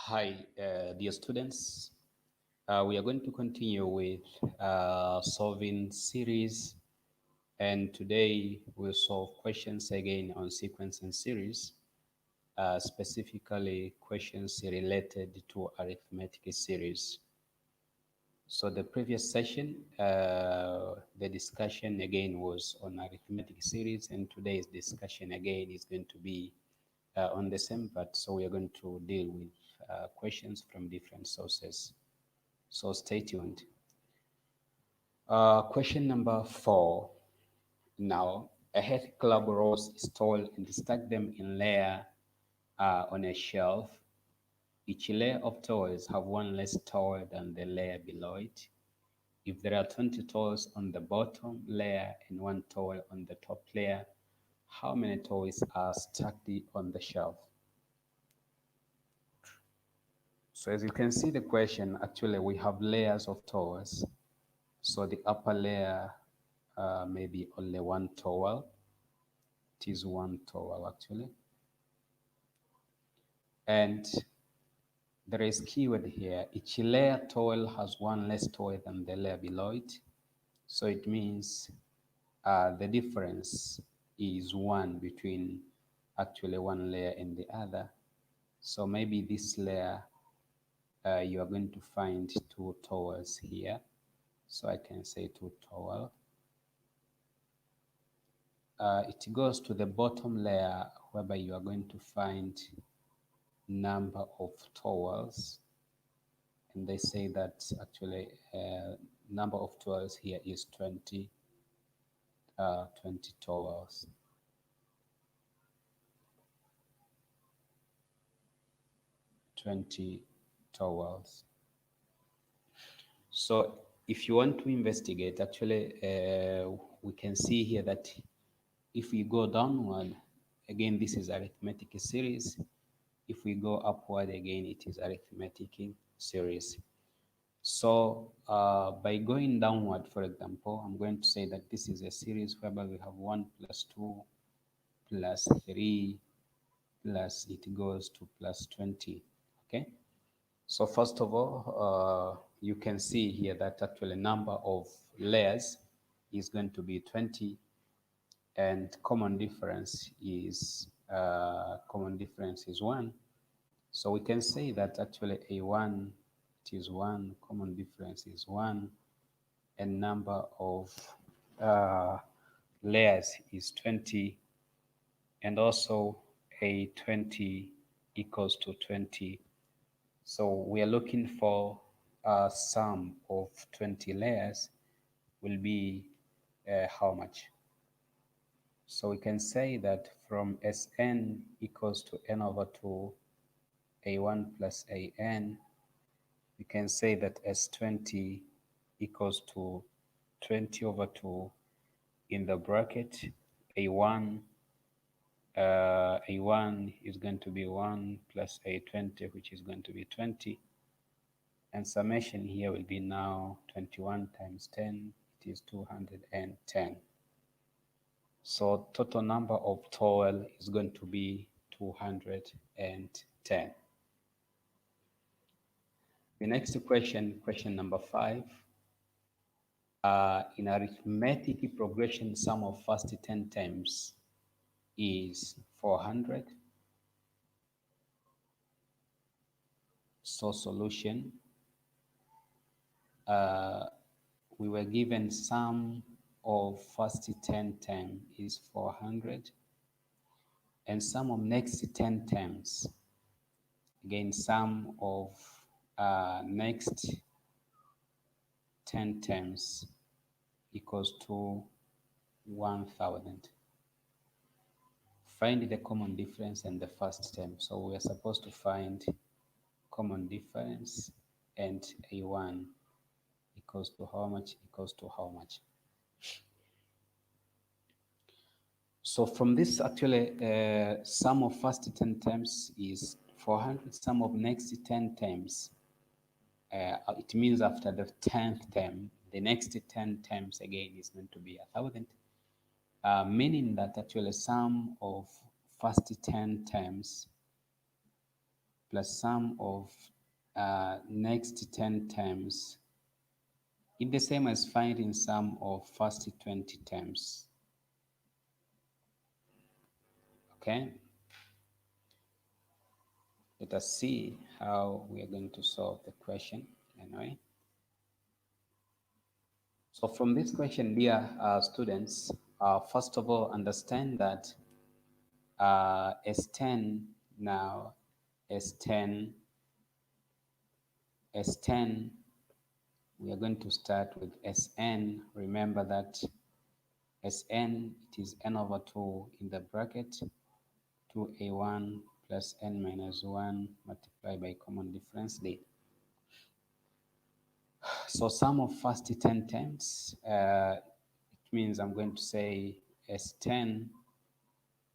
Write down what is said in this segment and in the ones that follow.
Hi, dear students. We are going to continue with solving series, and today we'll solve questions again on sequence and series, specifically questions related to arithmetic series. So the previous session, the discussion again was on arithmetic series, and today's discussion again is going to be on the same part. So we are going to deal with questions from different sources. So stay tuned. Question number 4. Now, a health club rows is tall and stack them in layer on a shelf. Each layer of toys have one less toy than the layer below it. If there are 20 toys on the bottom layer and one toy on the top layer, how many toys are stacked on the shelf? So as you can see the question, actually we have layers of toys. So the upper layer maybe only one towel. It is one towel actually. And there is keyword here. Each layer towel has one less towel than the layer below it. So it means the difference is one between actually one layer and the other. So maybe this layer you are going to find two towels here. So I can say two towel. It goes to the bottom layer whereby you are going to find number of towels, and they say that actually number of towels here is 20 towels. So if you want to investigate, actually we can see here that if we go downward, again this is arithmetic series. If we go upward again, it is arithmetic series. So by going downward, for example, I'm going to say that this is a series whereby we have 1 plus 2 plus 3 plus it goes to plus 20. Okay. So first of all, you can see here that actually number of layers is going to be 20, and common difference is 1. So we can say that actually A1, it is 1, common difference is 1, and number of uh, layers is 20, and also A20 equals to 20. So we are looking for a sum of 20 layers will be how much? So we can say that from Sn equals to n over 2 A1 plus An, we can say that S20 equals to 20 over 2 in the bracket A1. A1 is going to be 1 plus A20, which is going to be 20. And summation here will be now 21 times 10, it is 210. So total number of towel is going to be 210. The next question, question number 5. In arithmetic progression, sum of first 10 terms is 400. So solution, we were given sum of first 10 term is 400, and sum of next 10 terms, again sum of next 10 terms equals to 1000. Find the common difference and the first term. So we are supposed to find common difference, and A1 equals to how much, equals to how much. So from this, actually, sum of first 10 terms is 400. Sum of next 10 terms, it means after the 10th term, the next 10 terms again is going to be 1000. Meaning that actually sum of first 10 terms plus sum of next 10 terms. It's the same as finding sum of first 20 terms. Okay? Let us see how we are going to solve the question anyway. So from this question, dear students, first of all, understand that S10 now, S10, S10, we are going to start with Sn. Remember that Sn, it is n over 2 in the bracket, 2a1 plus n minus 1 multiplied by common difference d. So sum of first 10 terms, it means I'm going to say S10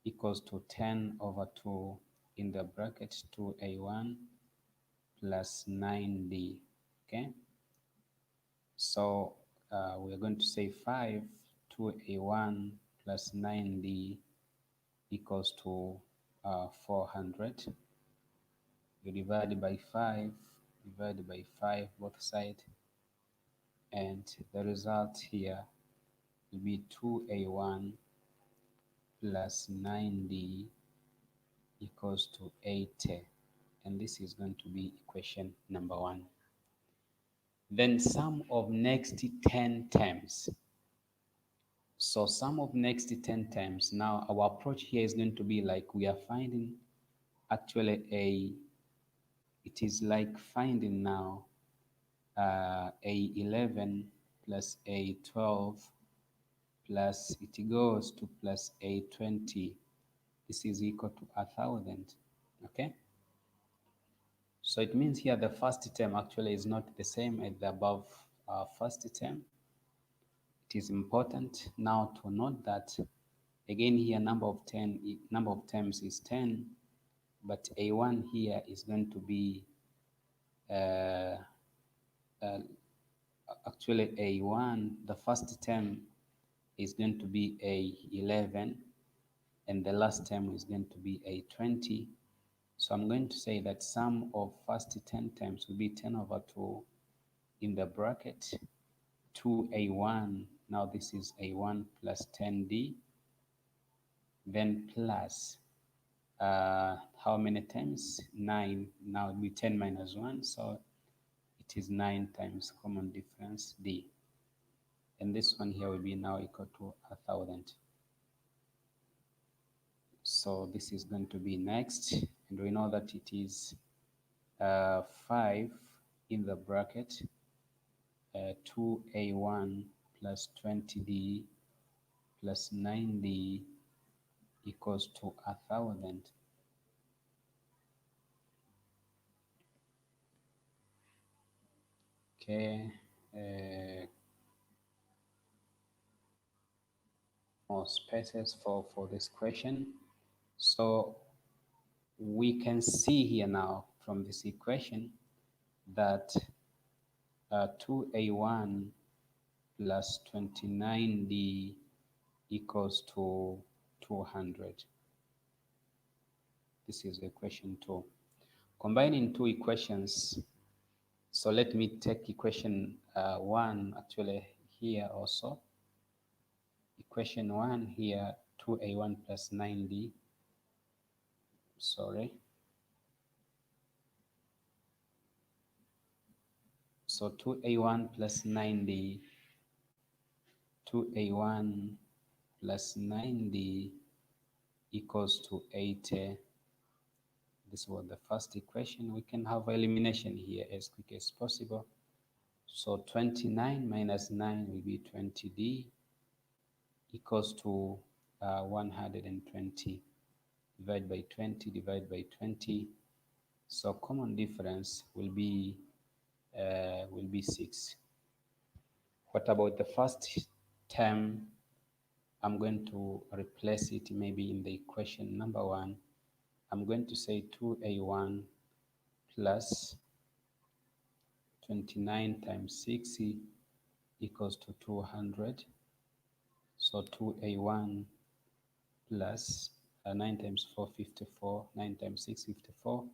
equals to 10 over 2 in the bracket 2a1 plus 9d. Okay, so we're going to say 5 2a1 plus 9d equals to 400. You divide by 5, divide by 5 both sides, and the result here will be 2a1 plus 9d equals to 80, and this is going to be equation number 1. Then sum of next 10 terms. So sum of next 10 terms. Now our approach here is going to be like we are finding actually it is like finding now a11 plus a12 plus it goes to plus a20. This is equal to 1,000. Okay, so it means here the first term actually is not the same as the above first term. It is important now to note that again here number of terms is 10, but a1 here is going to be uh, uh, actually a1, the first term is going to be a11, and the last term is going to be a20. So I'm going to say that sum of first 10 terms will be 10 over 2 in the bracket 2a1. Now this is a1 plus 10d, then plus how many times? 9. Now it will be 10 minus 1, so it is 9 times common difference d. And this one here will be now equal to 1,000. So this is going to be next, and we know that it is 5 in the bracket 2a1 plus 20d plus 9d equals to 1,000. Okay, more spaces for this question. So we can see here now from this equation that 2a1 plus 29d equals to 200. This is equation 2. Combining two equations, so let me take equation 1 actually here also. Equation 1 here, 2a1 plus 9d, sorry. So 2a1 plus 9d, 2a1 plus 9d equals to 80. This was the first equation. We can have elimination here as quick as possible. So 29 minus 9 will be 20d equals to 120. Divide by 20, divide by 20. So common difference will be 6. What about the first term? I'm going to replace it maybe in the equation number 1. I'm going to say 2a1 plus 29 times 6 equals to 200. So 2a1 plus 9 times 4, 54. 9 times 6, 54,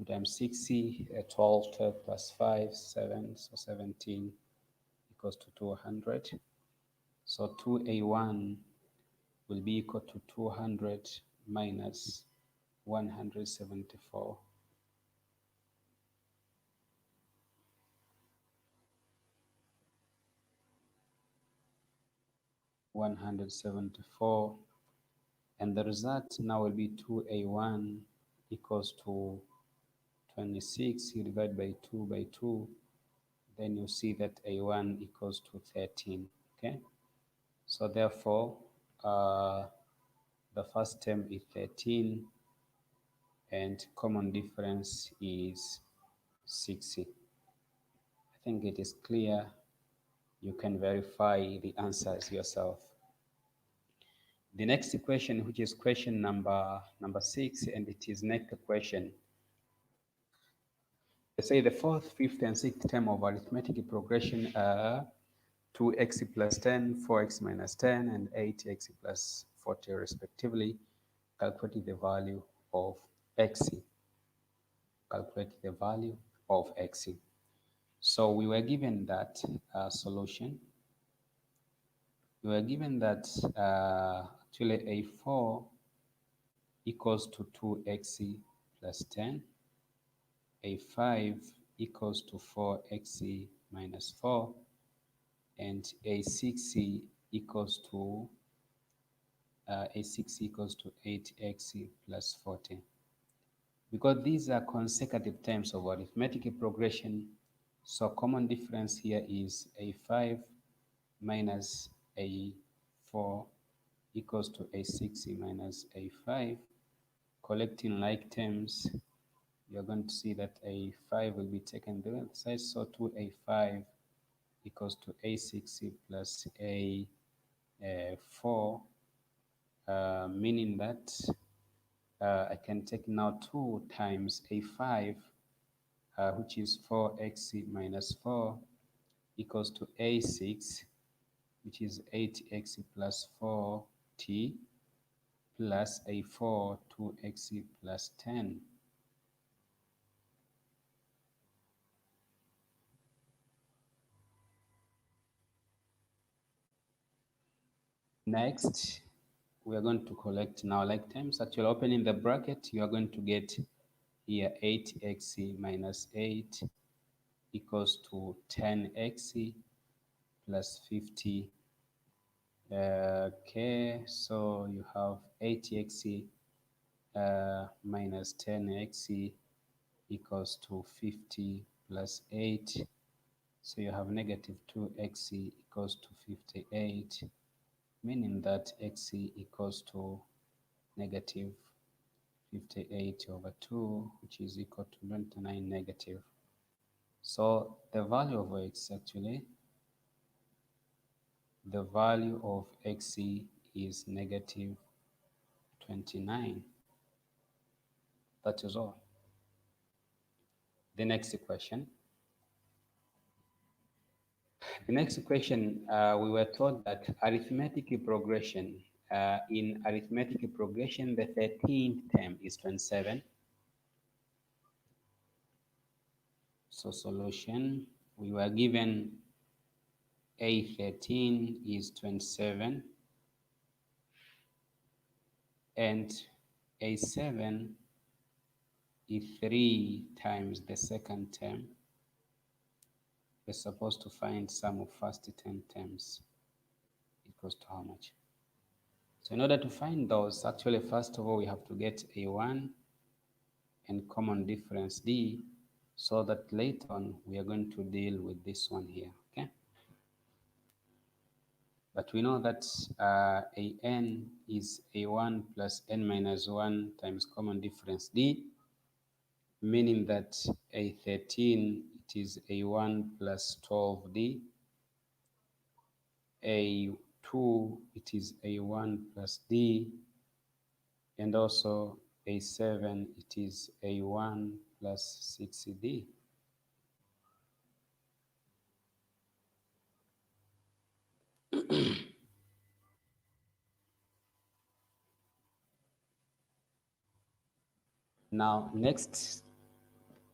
2 times 60, 12, 12 plus 5, 7, so 17 equals to 200. So 2a1 will be equal to 200 minus 174. 174, and the result now will be 2a1 equals to 26. You divide by 2, then you see that a1 equals to 13. Okay, so therefore the first term is 13 and common difference is 60. I think it is clear. You can verify the answers yourself. The next question, which is question number 6, and it is next question. They say the fourth, fifth, and sixth term of arithmetic progression are 2x plus 10, 4x minus 10, and 8x plus 40 respectively. Calculate the value of x. Calculate the value of x. So we were given that solution. We were given that actually a4 equals to 2x plus 10, a5 equals to 4x minus 4, and a6 equals to 8x plus 40. Because these are consecutive terms of arithmetic progression, so common difference here is a5 minus a4 equals to a6 minus a5. Collecting like terms, you're going to see that a5 will be taken the other side, so 2a5 equals to a6 plus a4, meaning that I can take now 2 times a5, which is 4x minus 4, equals to a6, which is 8x plus 4t, plus a4, 2x plus 10. Next, we are going to collect now like terms. Actually, opening the bracket, you are going to get here 8x minus 8 equals to 10x plus 50. Okay, so you have 8x minus 10x equals to 50 plus 8. So you have negative 2x equals to 58, meaning that x equals to negative 58 over 2, which is equal to 29 negative. So the value of x actually, the value of x is negative 29. That is all. The next question. The next question, we were told that arithmetic progression, in arithmetic progression, the 13th term is 27. So solution, we were given A13 is 27 and A7 is 3 times the second term. We're supposed to find sum of first 10 terms equals to how much? So in order to find those, actually, first of all, we have to get A1 and common difference D, so that later on we are going to deal with this one here, okay? But we know that an is a1 plus n minus 1 times common difference D, meaning that a13 it is a1 plus 12D, a2 it is a1 plus D, and also a7 it is a1 plus 6D. Now, next,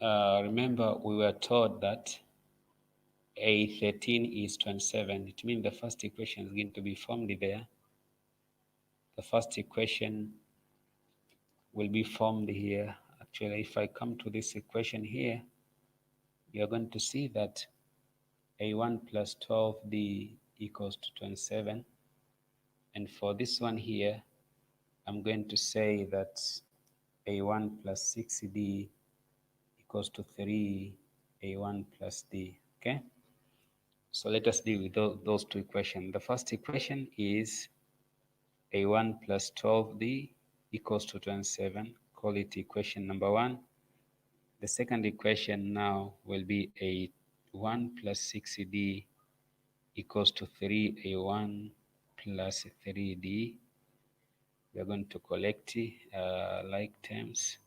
Remember, we were told that A13 is 27. It means the first equation is going to be formed there. The first equation will be formed here. Actually, if I come to this equation here, you're going to see that A1 plus 12D equals to 27. And for this one here, I'm going to say that A1 plus 6D equals to 3 A1 plus D. Okay? So let us deal with those two equations. The first equation is A1 plus 12D equals to 27. Call it equation number 1. The second equation now will be A1 plus 6D equals to 3A1 plus 3D. We are going to collect like terms.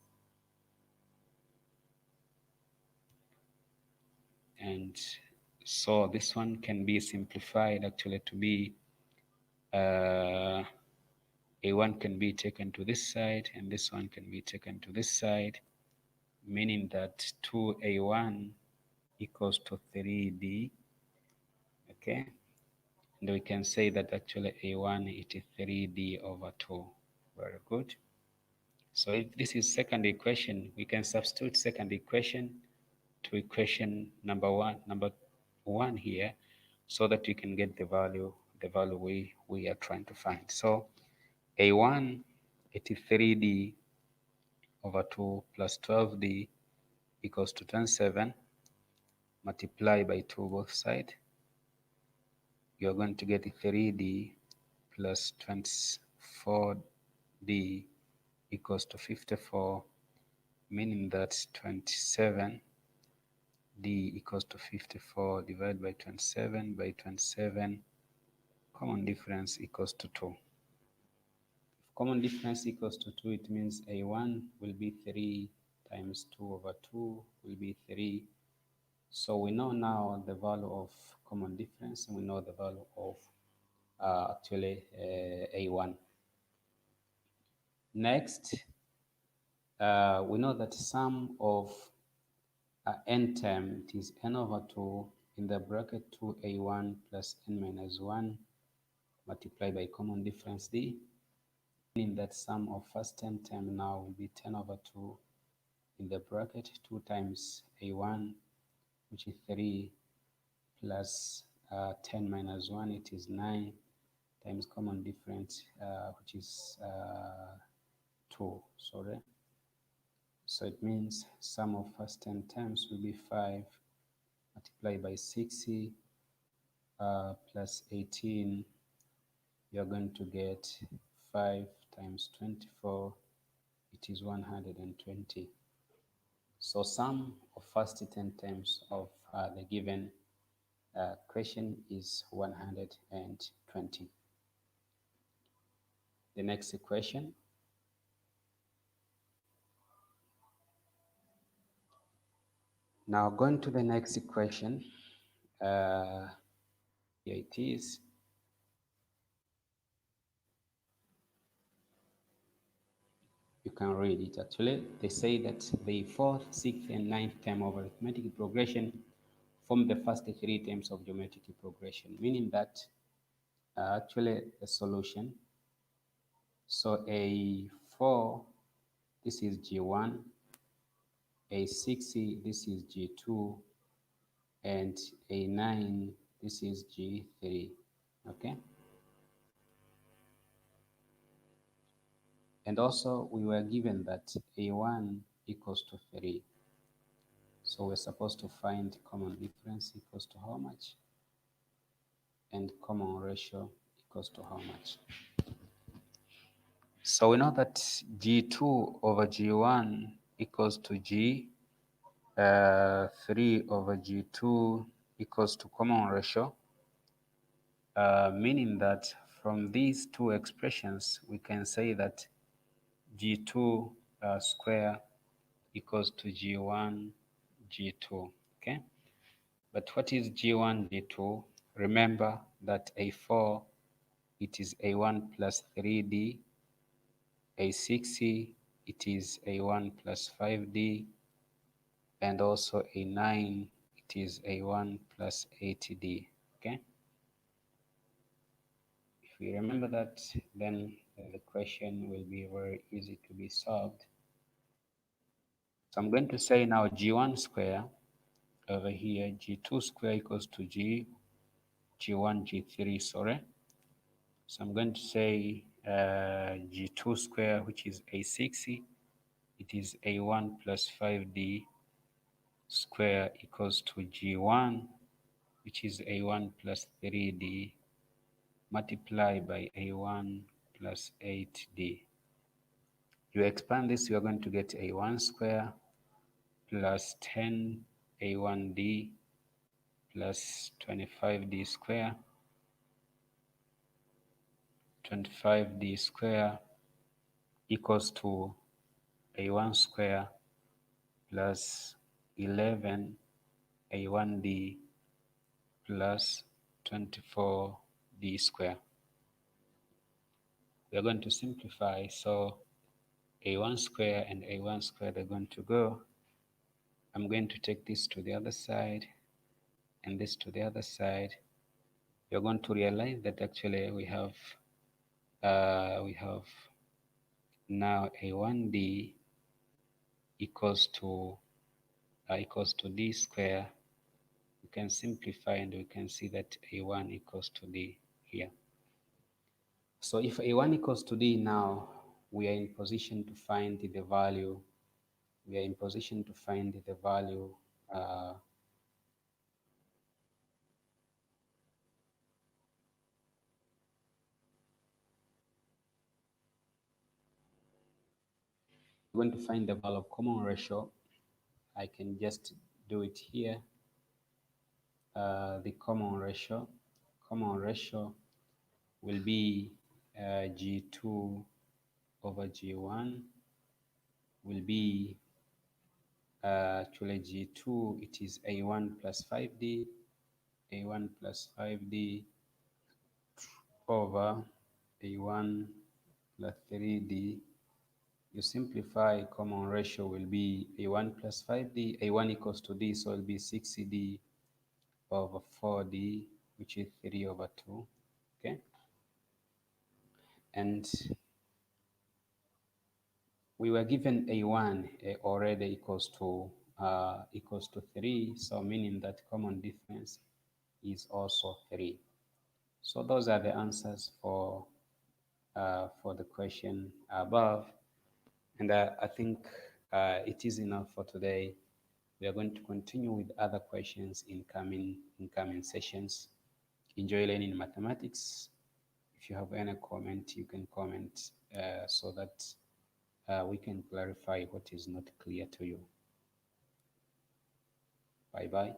And so this one can be simplified actually to be A1 can be taken to this side and this one can be taken to this side, meaning that 2A1 equals to 3D. Okay, and we can say that actually A1 is 3D over 2. Very good. So if this is second equation, we can substitute second equation to equation number one here, so that we can get the value we are trying to find. So A1 it is 3D over 2 plus 12D equals to 27. Multiply by 2 both sides. You're going to get 3D plus 24D equals to 54, meaning that 27D equals to 54 divided by 27 by 27. Common difference equals to 2. If common difference equals to 2, it means A1 will be 3 times 2 over 2 will be 3. So we know now the value of common difference, and we know the value of actually A1. Next, we know that sum of n term, it is n over 2 in the bracket 2A1 plus n minus 1 multiplied by common difference D, meaning that sum of first 10 term now will be 10 over 2 in the bracket 2 times A1, which is 3, plus 10 minus 1, it is 9, times common difference, which is 2, sorry. So it means sum of first 10 terms will be 5 multiplied by 60 plus 18. You're going to get 5 times 24, it is 120. So sum of first 10 terms of the given question is 120. The next equation. Now going to the next equation, here it is. You can read it actually. They say that the fourth, sixth, and ninth term of arithmetic progression form the first 3 terms of geometric progression, meaning that actually the solution. So A4, this is G1, A6, this is G2, and A9, this is G3. Okay. And also we were given that A1 equals to 3. So we're supposed to find common difference equals to how much? And common ratio equals to how much? So we know that G2 over G1 equals to G. 3 over G2 equals to common ratio, meaning that from these two expressions, we can say that G2 square equals to G1 G2. Okay, but what is G1 G2? Remember that A4, it is A1 plus 3D, A6, it is A1 plus 5D, and also a 9, it is a1 plus 8d. Okay, if we remember that, then the question will be very easy to be solved. So I'm going to say now g1 square over here, g2 square equals to g1, g3, sorry. So I'm going to say g2 square, which is a6, it is a1 plus 5d square equals to g1, which is a1 plus 3d multiplied by a1 plus 8d. You expand this, you are going to get a1 square plus 10 a1d plus 25d square, 25d square equals to a1 square plus 11 a1d plus 24d square. We are going to simplify, so a1 square and a1 square are going to go. I'm going to take this to the other side and this to the other side. You're going to realize that actually we have now a1d equals to d square. We can simplify and we can see that a1 equals to d here. So if a1 equals to d, now we are in position to find the value. We are in position to find the value we're going to find the value of common ratio. I can just do it here. The common ratio will be G2 over G1 will be actually G2, it is A1 plus 5D, A1 plus 5D over A1 plus 3D. You simplify, common ratio will be A1 plus 5D, A1 equals to D, so it will be 6D over 4D, which is 3 over 2, okay? And we were given A1 already equals to 3, so meaning that common difference is also 3. So those are the answers for the question above, and I think it is enough for today. We are going to continue with other questions in coming sessions. Enjoy learning mathematics. If you have any comment, you can comment so that we can clarify what is not clear to you. Bye-bye.